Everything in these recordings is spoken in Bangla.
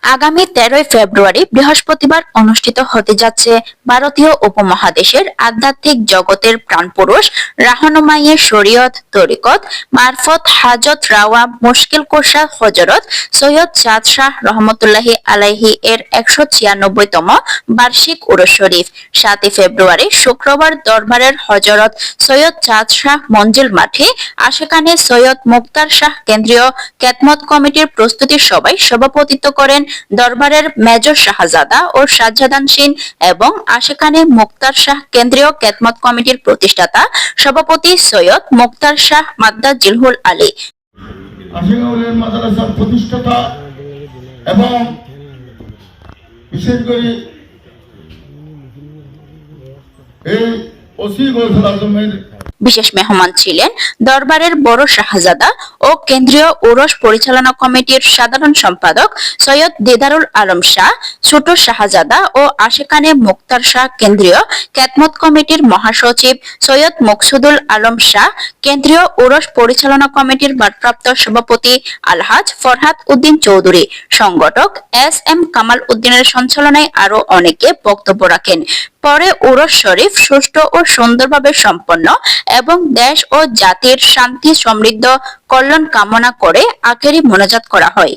আগামী 13 ফেব্রুয়ারি বৃহস্পতিবার অনুষ্ঠিত হতে যাচ্ছে ভারতীয় উপমহাদেশের আধ্যাত্মিক জগতের প্রাণপুরুষ রাহনুমাইয়ে শরীয়ত তরিকত মারফত হাজত রাওয়া মুশকিল কোষা হজরত সৈয়দ চাঁদ শাহ রহমতুল্লাহি আলাইহি এর 196তম বার্ষিক উরুস শরীফ 7 ফেব্রুয়ারি শুক্রবার দরবারের হজরত সৈয়দ চাঁদ শাহ মঞ্জিল মাঠে আশেকানে সৈয়দ মুক্তার শাহ কেন্দ্রীয় কেতমত কমিটির প্রস্তুতি সভায় সভাপতিত্ব করেন দরবারের মেজর শাহজাদা ও শাহজাদানশীন এবং আশেকানে মুক্তার শাহ কেন্দ্রীয় কেতমত কমিটির প্রতিষ্ঠাতা সভাপতি সৈয়দ মুক্তার শাহ মাদ্দা জিলহুল আলী। আশিকাউলের মাদ্রাসার প্রতিষ্ঠাতা এবং বিশেষ করে এই ওসি গৌসুল আজমের বিশেষ মেহমান ছিলেন দরবারের বড় শাহজাদা ও কেন্দ্রীয় উরস পরিচালনা কমিটির সাধারণ সম্পাদক সৈয়দ দিদারুল আলম শাহ, ছোট শাহজাদা ও আশেকানে মুক্তার শাহ, কেন্দ্রীয় কেতমত কমিটির মহাসচিব সৈয়দ মকসুদুল আলম শাহ, কেন্দ্রীয় উরস পরিচালনা কমিটির ভারপ্রাপ্ত সভাপতি আলহাজ ফরহাদ উদ্দিন চৌধুরী, সংগঠক এস.এম. কামাল উদ্দিনের সঞ্চালনায় আরো অনেকে বক্তব্য রাখেন। পরে উরস শরীফ সুষ্ঠু ও সুন্দরভাবে সম্পন্ন এবং দেশ ও জাতির শান্তি সমৃদ্ধ কল্যাণ কামনা করে আখেরি মোনাজাত করা হয়।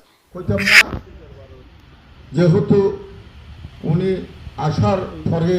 যেহেতু উনি আসার পরে